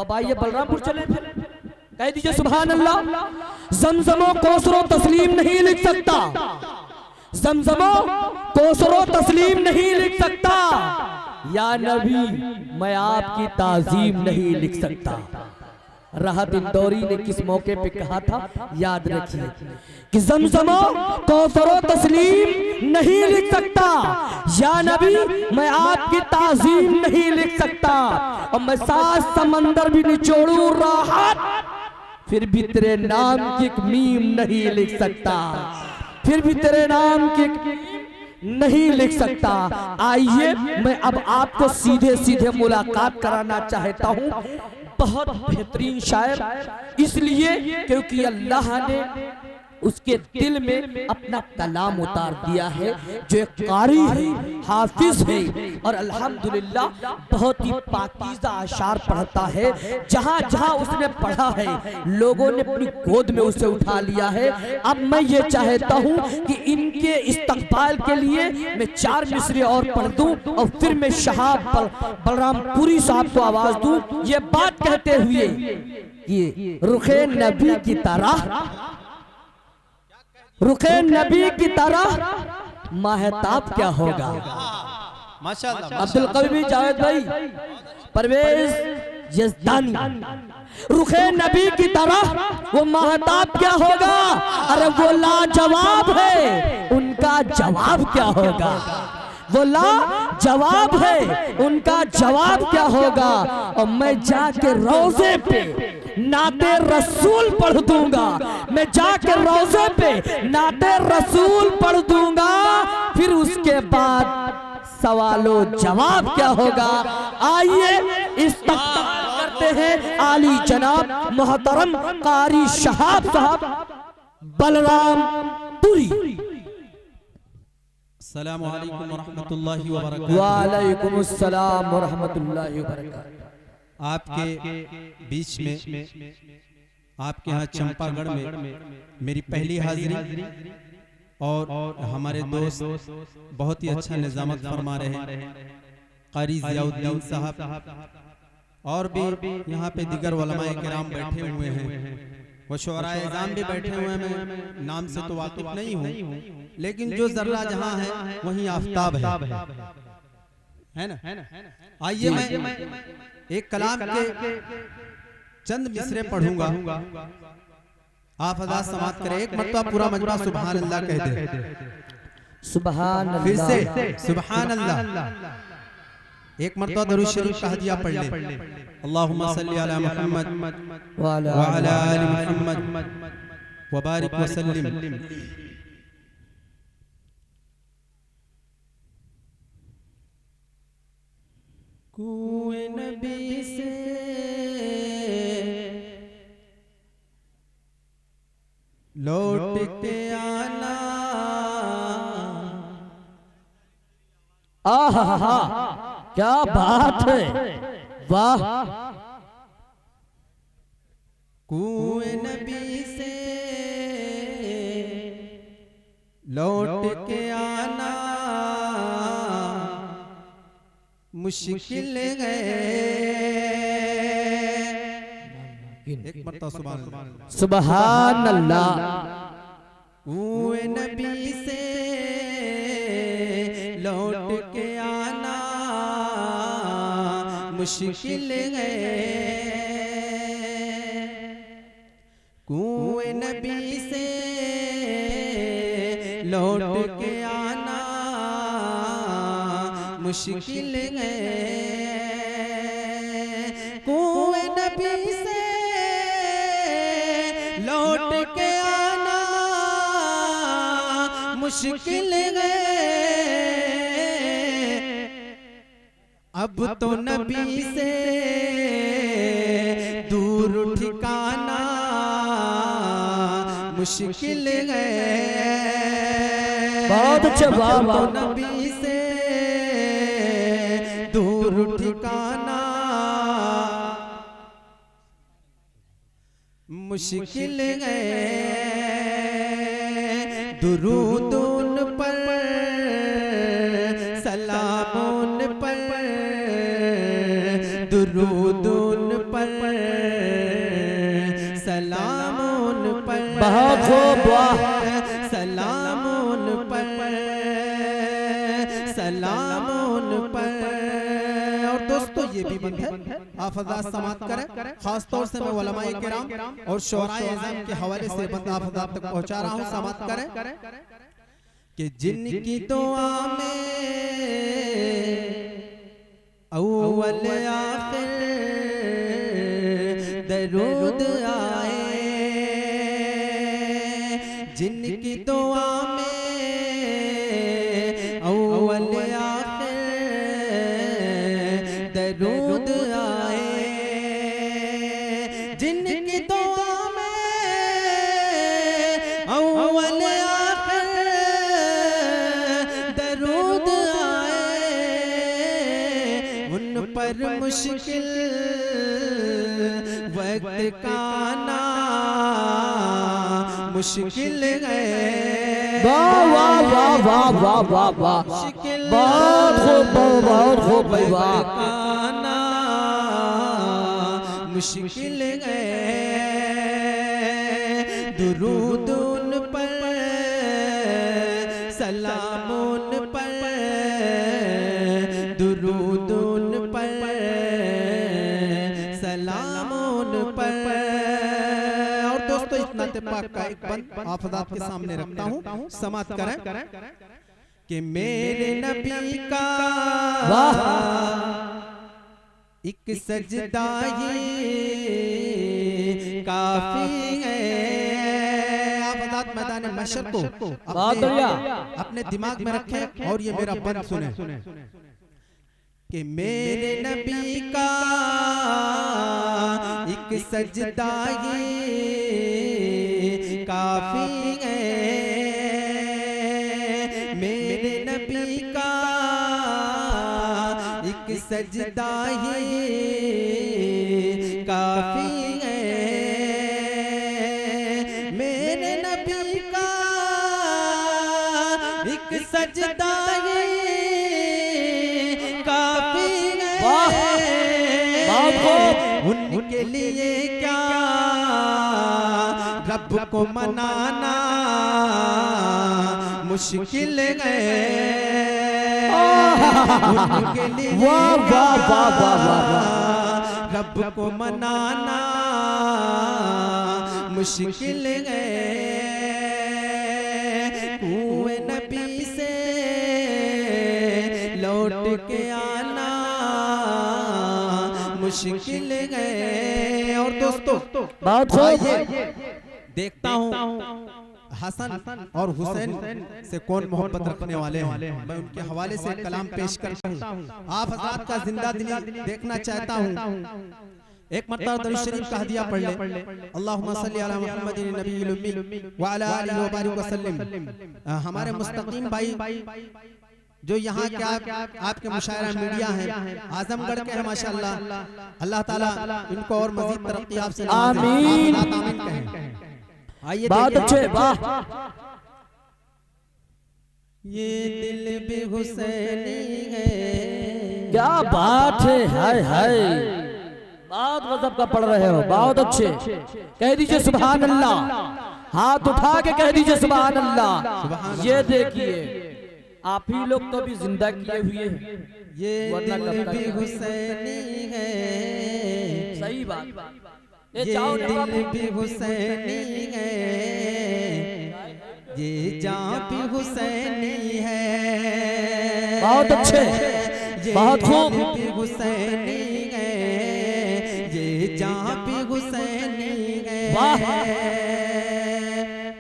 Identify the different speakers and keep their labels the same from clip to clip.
Speaker 1: अब आइए बलरामपुर चले, कह दीजिए सुभान अल्लाह। ज़मज़मो कौसरो तस्लीम नहीं लिख सकता, ज़मज़मो कौसरो तस्लीम नहीं लिख सकता, या नबी मैं आपकी ताज़ीम नहीं लिख सकता। राहत इंदौरी ने किस मौके पे कहा था, याद रखिए कि ज़मज़मो कौसरो तस्लीम नहीं लिख सकता, या नबी मैं आपकी ताज़ीम नहीं लिख सकता। और मैं 7 समंदर भी निचोड़ू राहत, फिर भी तेरे नाम की एक मीम नहीं लिख सकता, फिर भी तेरे नाम की नहीं लिख सकता। आइए मैं अब आपको सीधे सीधे मुलाकात कराना चाहता हूं बहुत बेहतरीन शायर, इसलिए क्योंकि अल्लाह ने उसके दिल में अपना कलाम उतार दिया है, जो एक कारी है, हाफिज है, और अल्हम्दुलिल्लाह बहुत ही पाकीज़ा अशार पढ़ता है। जहाँ जहाँ उसने पढ़ा है लोगों ने अपनी गोद में उसे उठा लिया है। अब मैं ये चाहता हूँ कि इनके इस्तकबाल के लिए मैं 4 मिसरे और पढ़ दूँ और फिर मैं शहाब बलरामपुरी साहब को आवाज दूँ, ये बात कहते हुए कि रुखे नबी की तरह, रुखे नबी की तरह महताब क्या होगा।
Speaker 2: माशाअल्लाह।
Speaker 1: अब्दुल कवी जावेद भाई, परवेज यज़दानी, रुखे नबी की तरह वो महताब क्या होगा। अरे वो लाजवाब है, उनका जवाब क्या होगा, वो लाजवाब है, उनका जवाब क्या होगा। और मैं जाके रोजे पे नाते रसूल पढ़ दूंगा, मैं जाके रोजे पे नाते रसूल पढ़ दूंगा, फिर उसके बाद सवालो जवाब क्या होगा। आइए इस्तकबाल करते हैं आली जनाब मोहतरम कारी शहाब साहब बलरामपुरी।
Speaker 2: अस्सलामु अलैकुम व रहमतुल्लाहि व बरकातहू।
Speaker 1: वालेकुम अस्सलाम व रहमतुल्लाहि व बरकातहू।
Speaker 2: आपके बीच में आपके यहाँ चंपागढ़ में मेरी पहली हाजिरी, और हमारे दोस्त बहुत ही अच्छा निजामत फरमा रहे हैं कारी ज़ियाउद्दीन साहब, और भी यहाँ पे दिगर उलमाए किराम बैठे हुए हैं, वो शुअराए इज़ाम भी बैठे हुए हैं। मैं नाम से तो वाकिफ नहीं हूँ, लेकिन जो जर्रा जहाँ है वहीं आफ्ताब है ना। आइए मैं एक कलाम के चंद मिसरे पढ़ूंगा, आप अदा समात करें। एक मर्तबा पूरा मजमा सुभान अल्लाह कह दे,
Speaker 1: सुभान अल्लाह,
Speaker 2: फिर से सुभान अल्लाह। एक मर्तबा दरूद शरीफ का हदिया पढ़ ले। अल्लाहुम्मा सल्ली अला मुहम्मद व अला आलि मुहम्मद व बारिक व सल्लिम। कुएं नबी से लौट के आना,
Speaker 1: आहा क्या बात है, वाह।
Speaker 2: कुएं नबी से लौट के आना मुश्किल है। एक मरतबा सुभान अल्लाह,
Speaker 1: सुभान अल्लाह।
Speaker 2: कुएं नबी से लौट के आना मुश्किल है। कुएं नबी से लौट के आना मुश्किल है। कुएं नबी से लौट के आना मुश्किल है। अब तो नबी से दूर ठिकाना मुश्किल है।
Speaker 1: बहुत अच्छे, वाह वाह।
Speaker 2: नबी से दूर ठिकाना मुश्किल है। दुरूद उन पर सलाम उन पर, दुरूद उन पर
Speaker 1: बहुत खूब, वाह।
Speaker 2: सलाम उन पर, सलाम उन पर। और दोस्तों ये भी बंद है, आप हज़रात समात करें। खास तौर से मैं उलमाए किराम और शोराए इज़ाम के हवाले से बंद आप हज़रात तक पहुंचा रहा हूं। समात करें कि जिनकी दुआ में अव्वल आखिर दरूद आए, जिनकी दुआ में अव्वल आखिर दरूद आए, जिनकी दुआ में अव्वल आखिर दरूद आए, उन पर मुश्किल वक्त का आना मुश्किल है।
Speaker 1: वाह वाह वाह वाह वाह वाह वाह, बहुत खूब, बहुत खूब भाई, वाह।
Speaker 2: आना मुश्किल है। दुरूद उन पर, सलाम उन पर, दुरूद उन पर, सलाम उन पर। और दोस्तों इस नाते पाक का एक बंद आप हज़रात के सामने रखता हूँ, समात करें कि मेरे नबी का एक सजदा ही काफी है। आप हज़रात मैदान महशर को अपने दिमाग में रखें और ये मेरा बंद सुने कि मेरे नबी का एक सजदा ही काफी है, मेरे नबी का एक सजदा ही काफी है, मेरे नबी का एक सजदा ही काफी है। उनके लिए क्या रब को मनाना मुश्किल है। उनके लिए रब को मनाना मुश्किल है। कुएं नबी से लौट के आना मुश्किल है। और दोस्तों देखता हूँ हसन और हुसैन से कौन मोहब्बत रखने वाले हैं। मैं उनके हवाले से कलाम पेश करता हूँ, आप हज़रात का जिंदा दिली देखना चाहता हूँ। एक मरतबा दरूद शरीफ का हदिया पढ़ ले, अल्लाहुम्मा सल्ली अला मुहम्मदिन नबिय्यिल उम्मी व अला आलिहि व बारिक वसल्लम। हमारे मुस्तकीम भाई जो यहाँ के आपके मुशायरा मीडिया हैं, आजमगढ़ के हैं माशाअल्लाह, अल्लाह ताला इनको और मजीद तरक्की आपसे
Speaker 1: आमीन।
Speaker 2: आइए
Speaker 1: बहुत अच्छे, वाह।
Speaker 2: ये दिल भी हुसैनी है,
Speaker 1: क्या बात है, हाय हाय, बहुत गजब का पढ़ रहे हो, बहुत अच्छे। कह दीजिए सुभान अल्लाह, हाथ उठा के कह दीजिए सुभान अल्लाह। ये देखिए आप ही लोग तो भी जिंदा किए हुए हैं,
Speaker 2: ये दिल भी हुसैनी है,
Speaker 1: सही बात।
Speaker 2: ये दिल भी हुसैनी है, ये जान भी हुसैनी है।
Speaker 1: बहुत अच्छे, बहुत खूब।
Speaker 2: ये भी हुसैनी है, ये जान भी हुसैनी है।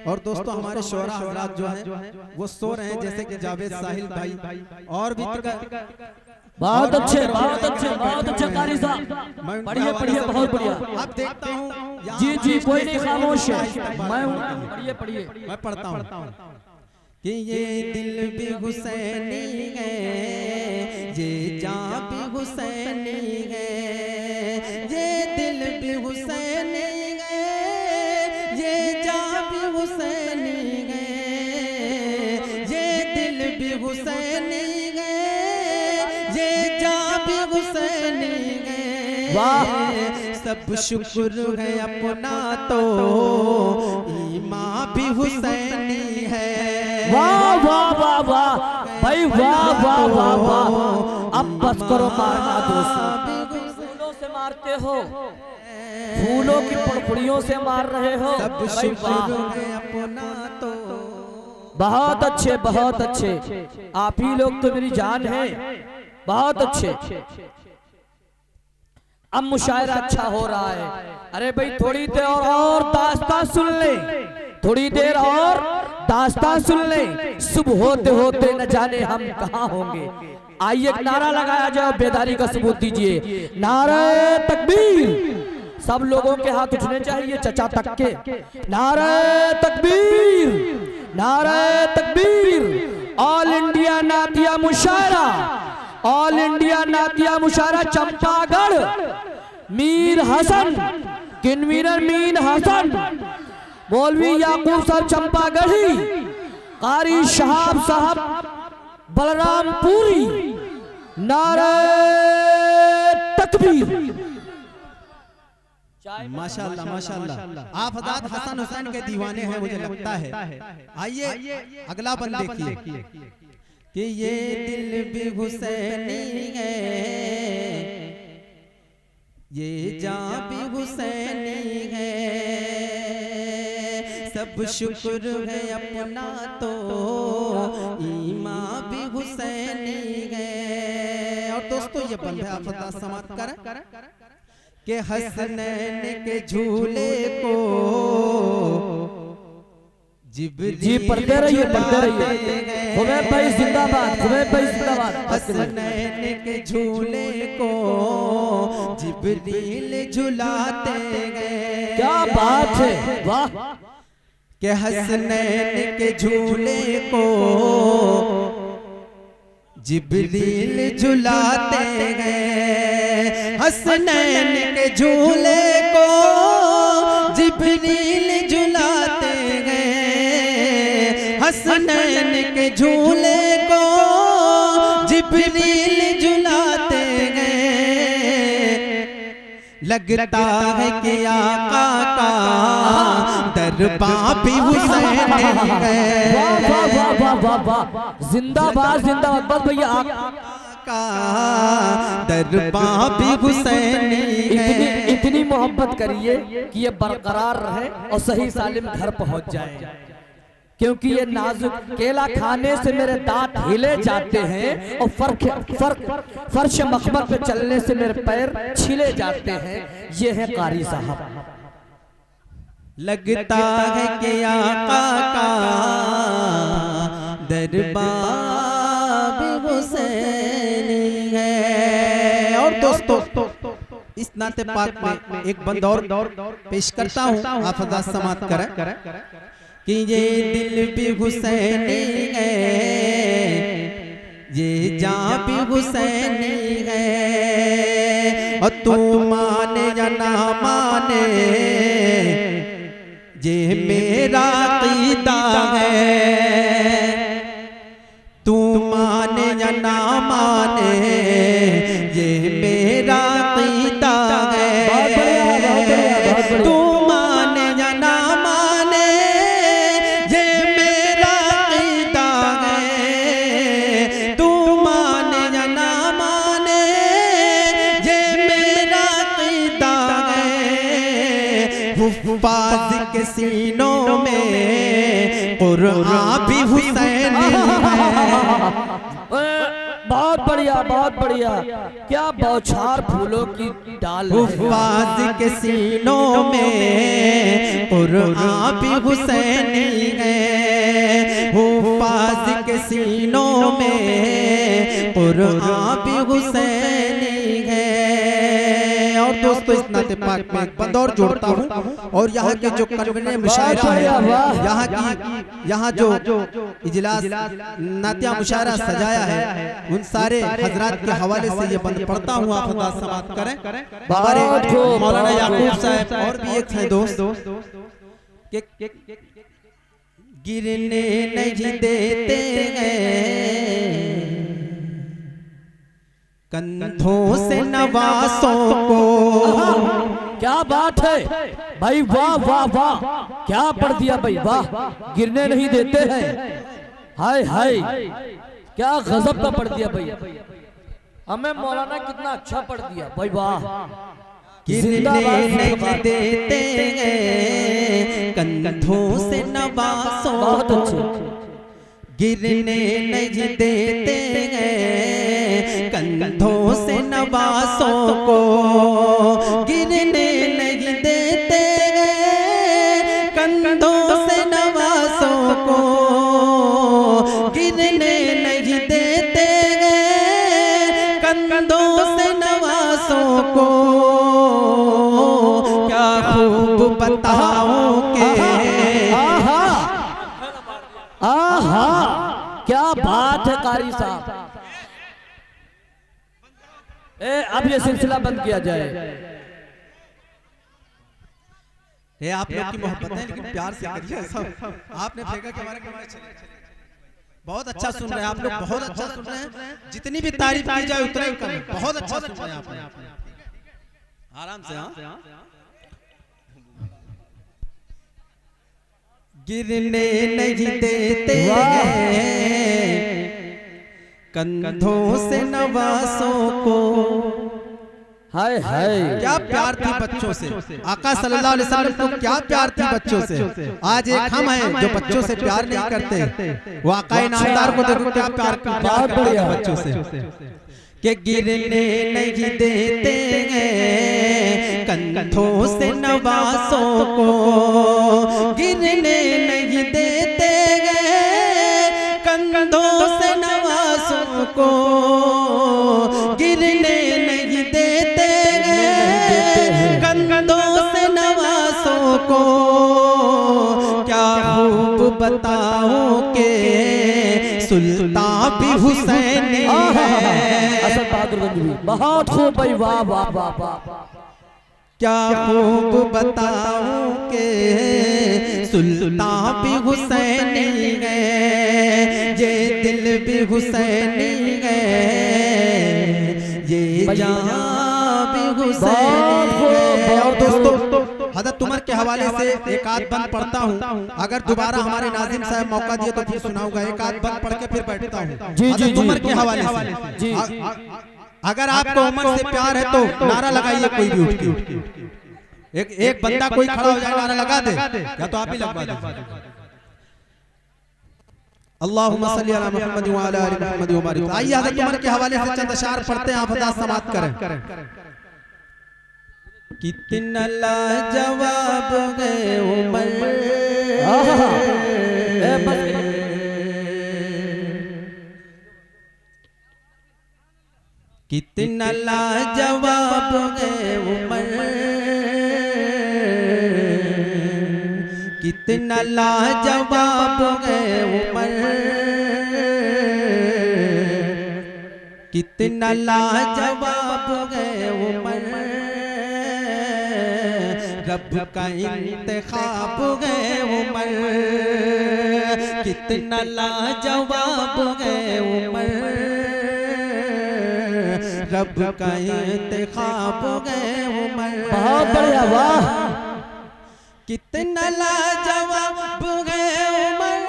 Speaker 2: और दोस्तों हमारे शोरा हज़रात जो हैं वो सो रहे हैं, जैसे कि जावेद साहिल भाई और भी
Speaker 1: बहुत अच्छे, बहुत अच्छे, बहुत अच्छे कारी साहब, बढ़िया बढ़िया, बहुत बढ़िया।
Speaker 2: अब देखता हूँ
Speaker 1: जी जी, कोई नहीं, खामोश है, मैं हूँ, पढ़िए पढ़िए।
Speaker 2: मैं पढ़ता हूँ कि ये दिल भी हुसैनी है, ये जान भी हुसैनी है, ये दिल भी हुसैनी है, ये जान भी हुसैनी है, ये दिल भी हुसैनी है, ये जान भी हुसैनी है। सब शुक्र है अपना तो ईमान भी हुसैनी है।
Speaker 1: वाह वाह वाह वाह भाई, वाह वाह वाह वाह। अब बस करो मारना दोस्तों, फूलों से मारते हो, फूलों की पुड़पुड़ियों से मार रहे हो।
Speaker 2: सब शुक्र है अपना तो।
Speaker 1: बहुत अच्छे बहुत अच्छे, आप ही लोग तो मेरी जान है, बहुत अच्छे। अब मुशायरा अच्छा हो रहा है। अरे भाई थोड़ी देर और दास्तां सुन ले, थोड़ी देर और दास्तां सुन ले। सुबह होते होते न जाने हम कहाँ होंगे। आइए एक नारा लगाया जाए, बेदारी का सबूत दीजिए। नारे तकबीर, सब लोगों के हाथ उठने चाहिए चचा तक के। नारे तकबीर, नारे तकबीर। ऑल इंडिया नातिया मुशायरा, ऑल इंडिया नातिया मुशायरा चंपागढ़, मीर हसन, कन्वीनर मीर हसन, मौलवी याकूब साहब चंपागढ़ी, कारी शहाब साहब बलरामपुरी। नारे तकबीर।
Speaker 2: माशाल्लाह माशाल्लाह, आप हज़रत हसन हुसैन के दीवाने हैं मुझे लगता है। आइए अगला बंद देखिए कि ये दिल भी हुसैनी है, ये जान भी हुसैनी है, सब शुक्र है अपना तो, ईमान भी हुसैनी है। और दोस्तों ये बंद है, आप हज़रत समाप्त करें के हसनैन के झूले को
Speaker 1: जी पढ़ते रहिए, पढ़ते रहिए। खुबैब भाई जिंदाबाद, खुबैब भाई जिंदाबाद।
Speaker 2: हसनैन के झूले को जिब्रील झुलाते गए।
Speaker 1: क्या बात है, वाह।
Speaker 2: के हसनैन के झूले को जिब्रील झुलाते गए। हसनैन के झूले को जिब्रील झुलाते गए। हसनैन के झूले को जिब्रील झुलाते गए। लगता है कि आका का दरबार भी हुसैन है।
Speaker 1: वाह वाह वाह वाह वाह वाह, जिंदाबाद जिंदाबाद। बस भैया
Speaker 2: का दरबार भी हुसैनी है।
Speaker 1: इतनी मोहब्बत करिए कि ये बरकरार रहे और सही सालिम घर पहुंच जाए, क्योंकि ये नाजुक केला खाने से मेरे दांत हिले जाते हैं और फर्श मखमल पे चलने से मेरे पैर छिले जाते हैं। ये है कारी साहब।
Speaker 2: लगता है कि आका का दरबार भी हुसैनी है। और दोस्तों इस नाते पाक में एक बंद और पेश करता हूँ, आप हज़रत समाप्त करें कि ये दिल भी हुसैनी है, ये जान भी हुसैनी है। और तू माने या ना माने ये मेरा क़ीदा है। तू माने या ना माने ये मेरा क़ीदा है। तू माने या ना माने ये मेरा क़ीदा है। तू माने या ना माने ये मेरा क़ीदा है। हुफ़ाज़ के सीनों में क़ुरआन भी हुसैनी है।
Speaker 1: बहुत बढ़िया बहुत बढ़िया, क्या बौछार फूलों की डाल।
Speaker 2: हुफ़ाज़ के सीनों में क़ुरआन भी हुसैनी है। हुफ़ाज़ के सीनों में क़ुरआन भी हुसैनी है। और दोस्तों इस नाते पाक में एक बंद और जोड़ता हूँ, और यहाँ के जो कन्वीनर मुशायरा है, यहाँ जो इजलास नातिया मुशायरा सजाया है, उन सारे हजरात के हवाले से ये बंद पढ़ता हूँ, आप हज़रत समाप्त करें। हमारे मौलाना याकूब साहब और भी एक हैं दोस्त गिरने नहीं देते हैं कंधों से नवासों को,
Speaker 1: क्या बात है भाई, वाह वाह वाह, क्या पढ़ दिया भाई, वाह, गिरने नहीं देते हैं। हाय हाय, क्या गजब का पढ़ दिया भाई, हमें मौलाना कितना अच्छा पढ़ दिया भाई, वाह।
Speaker 2: गिरने नहीं देते कंधों से नवासों,
Speaker 1: बहुत अच्छे,
Speaker 2: गिरने नहीं देते कंधों से नवासों को, गिरने नहीं देते कंधों से नवासों को, गिरने नहीं देते कंधों से नवासों को। क्या खूब बताओ के,
Speaker 1: आहा, क्या बात है कारी साहब। अब ये सिलसिला बंद किया जाए।
Speaker 2: ये आप लोग की मोहब्बत है, लेकिन प्यार से करिए सब। आपने फेंका कि हमारे कमरे चले, बहुत अच्छा सुन रहे हैं आप लोग, बहुत अच्छा सुन रहे हैं। जितनी भी तारीफ की जाए उतना ही कम है, बहुत अच्छा सुन रहे हैं आप। आराम से। हाँ, गिरने नहीं देते कंधों से नवासों को।
Speaker 1: हाय हाय,
Speaker 2: क्या प्यार थी बच्चों से, आका सल्लल्लाहु अलैहि वसल्लम को क्या प्यार थी बच्चों से। आज एक हम हैं जो बच्चों से प्यार नहीं करते, वो आका नामदार को देखो क्या प्यार बढ़िया बच्चों से। कि गिरने नहीं देते कंधों से नवासों को, गिरने नहीं देते कंधों से नवासों को, गिरने नहीं देते कंधों से नवासों को। क्या खूब बताओ के सुल्तान भी हुसैन है,
Speaker 1: असद बहादुर गंज भी बहुत खूब भाई, वाह वाह वाह वाह।
Speaker 2: क्या खूब बताओ के सुल्तान भी हुसैनी है, ये दिल भी हुसैनी है, ये जान भी हुसैनी है। और दोस्तों, हज़रत उमर के हवाले से एक आध बंद पढ़ता हूँ, अगर दोबारा हमारे नाज़िम साहब मौका दिए तो फिर सुनाऊंगा। एक आध बंद पढ़ के फिर बैठता हूँ। हज़रत उमर के हवाले से जी, अगर आपको उमर से प्यार है तो नारा लगाइए कोई भी उठ के। एक बंदा कोई खड़ा हो जाए नारा लगा दे, या तो आप ही लगवा दे। अल्लाहुम्मा सल्ली अला मुहम्मद व अला आलि मुहम्मद व बारिक। आइए हज़रत उमर के हवाले से चंद अशआर पढ़ते हैं, आप अदा समाअत करें। कितना लाजवाब है उमर, कितना लाजवाब है उमर, कितना लाजवाब है उमर, कितना लाजवाब है उमर, रब का इंतखाब है उमर, कितना लाजवाब है उमर, रब का इंतखाब है उमर।
Speaker 1: बहुत बढ़िया, वाह।
Speaker 2: कितना लाजवाब है उमर,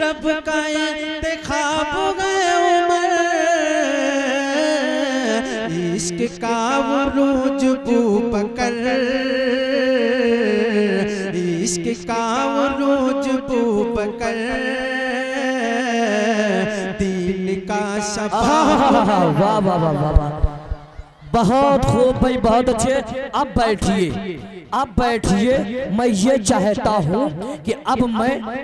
Speaker 2: रब का इंतखाब है उमर, इश्क का उरूज बूबकर, इश्क का उरूज बूबकर, दीन का शफा।
Speaker 1: वाह वाह वाह वाह, बहुत खूब भाई, बहुत अच्छे। अब बैठिए, अब बैठिए। मैं ये चाहता हूँ कि अब मैं